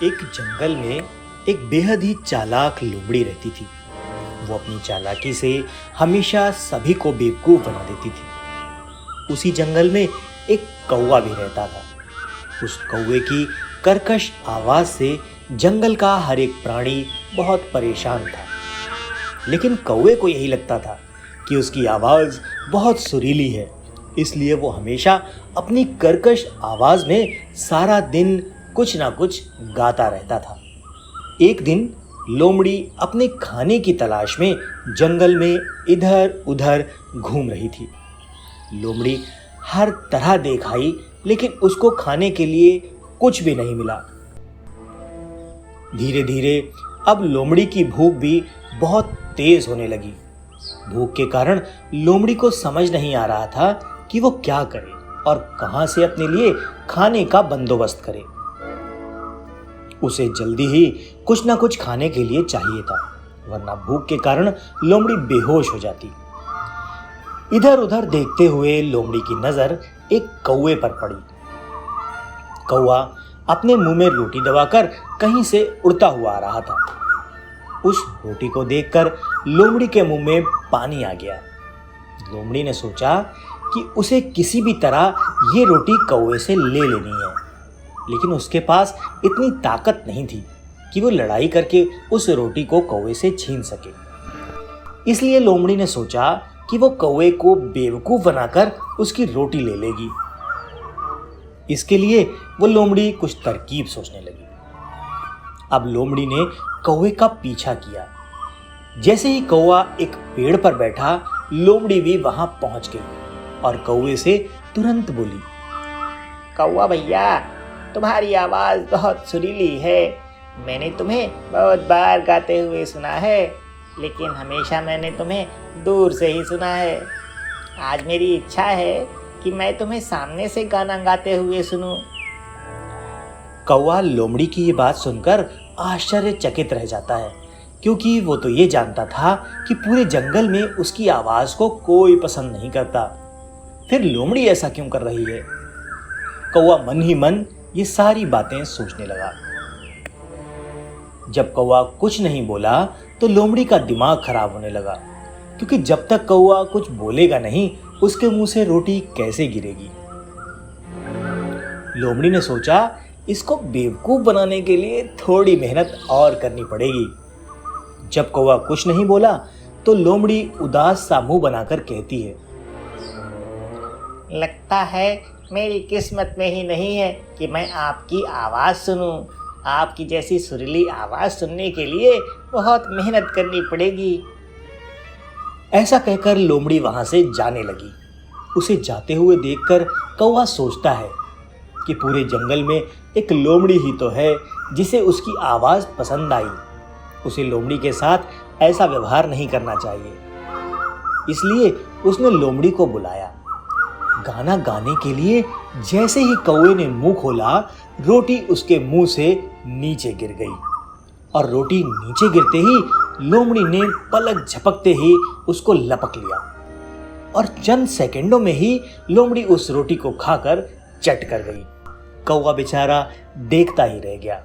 एक जंगल में एक बेहद ही चालाक लोमड़ी रहती थी। वो अपनी चालाकी से हमेशा सभी को बेवकूफ बना देती थी। उसी जंगल में एक कौवा भी रहता था। उस कौवे की कर्कश आवाज से जंगल का हर एक प्राणी बहुत परेशान था। लेकिन कौवे को यही लगता था कि उसकी आवाज बहुत सुरीली है, इसलिए वो हमेशा अपनी कर्कश आवाज में सारा दिन कुछ ना कुछ गाता रहता था। एक दिन लोमड़ी अपने खाने की तलाश में जंगल में इधर उधर घूम रही थी। लोमड़ी हर तरह देखाई, लेकिन उसको खाने के लिए कुछ भी नहीं मिला। धीरे धीरे अब लोमड़ी की भूख भी बहुत तेज होने लगी। भूख के कारण लोमड़ी को समझ नहीं आ रहा था कि वो क्या करे और कहां से अपने लिए खाने का बंदोबस्त करे। उसे जल्दी ही कुछ ना कुछ खाने के लिए चाहिए था, वरना भूख के कारण लोमड़ी बेहोश हो जाती। इधर उधर देखते हुए लोमड़ी की नजर एक कौवे पर पड़ी। कौवा अपने मुंह में रोटी दबाकर कहीं से उड़ता हुआ आ रहा था। उस रोटी को देखकर लोमड़ी के मुंह में पानी आ गया। लोमड़ी ने सोचा कि उसे किसी भी तरह ये रोटी कौवे से ले लेनी है, लेकिन उसके पास इतनी ताकत नहीं थी कि वो लड़ाई करके उस रोटी को कौवे से छीन सके। इसलिए लोमड़ी ने सोचा कि वो कौवे को बेवकूफ बनाकर उसकी रोटी ले लेगी। इसके लिए वो लोमड़ी कुछ तरकीब सोचने लगी। अब लोमड़ी ने कौवे का पीछा किया। जैसे ही कौवा एक पेड़ पर बैठा, लोमड़ी भी वहां पहुंच गई और कौवे से तुरंत बोली, कौवा भैया, तुम्हारी आवाज बहुत सुरीली है। मैंने तुम्हें बहुत बार गाते हुए सुना है, लेकिन हमेशा मैंने तुम्हें दूर से ही सुना है। आज मेरी इच्छा है कि मैं तुम्हें सामने से गाना गाते हुए सुनूं। कौवा लोमड़ी की ये बात सुनकर आश्चर्यचकित रह जाता है, क्योंकि वो तो ये जानता था कि पूरे जंगल में उसकी आवाज को कोई पसंद नहीं करता। फिर लोमड़ी ऐसा क्यों कर रही है? कौवा मन ही मन ये सारी बातें सोचने लगा। जब कौवा कुछ नहीं बोला तो लोमड़ी का दिमाग खराब होने लगा, क्योंकि जब तक कौवा कुछ बोलेगा नहीं, उसके मुंह से रोटी कैसे गिरेगी। लोमड़ी ने सोचा इसको बेवकूफ बनाने के लिए थोड़ी मेहनत और करनी पड़ेगी। जब कौवा कुछ नहीं बोला तो लोमड़ी उदास सा मुंह बनाकर कहती है, लगता है मेरी किस्मत में ही नहीं है कि मैं आपकी आवाज़ सुनूं। आपकी जैसी सुरीली आवाज़ सुनने के लिए बहुत मेहनत करनी पड़ेगी। ऐसा कहकर लोमड़ी वहां से जाने लगी। उसे जाते हुए देखकर कौवा सोचता है कि पूरे जंगल में एक लोमड़ी ही तो है जिसे उसकी आवाज़ पसंद आई। उसे लोमड़ी के साथ ऐसा व्यवहार नहीं करना चाहिए। इसलिए उसने लोमड़ी को बुलाया। गाना गाने के लिए जैसे ही कौवे ने मुंह खोला, रोटी उसके मुंह से नीचे गिर गई और रोटी नीचे गिरते ही लोमड़ी ने पलक झपकते ही उसको लपक लिया और चंद सेकंडों में ही लोमड़ी उस रोटी को खाकर चट कर गई। कौवा बेचारा देखता ही रह गया।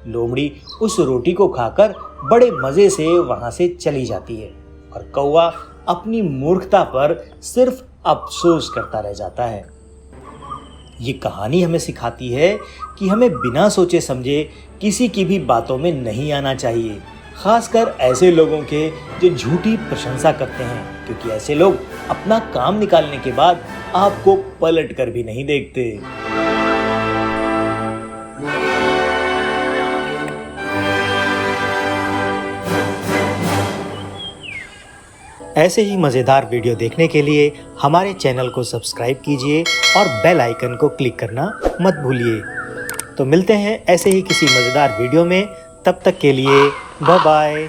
लोमड़ी उस रोटी को खाकर बड़े मजे से वहां से चली जाती है और कौवा अपनी मूर्खता पर सिर्फ अफसोस करता रह जाता है। ये कहानी हमें सिखाती है कि हमें बिना सोचे समझे किसी की भी बातों में नहीं आना चाहिए, खासकर ऐसे लोगों के जो झूठी प्रशंसा करते हैं, क्योंकि ऐसे लोग अपना काम निकालने के बाद आपको पलट कर भी नहीं देखते। ऐसे ही मज़ेदार वीडियो देखने के लिए हमारे चैनल को सब्सक्राइब कीजिए और बेल आइकन को क्लिक करना मत भूलिए। तो मिलते हैं ऐसे ही किसी मज़ेदार वीडियो में। तब तक के लिए बाय बाय।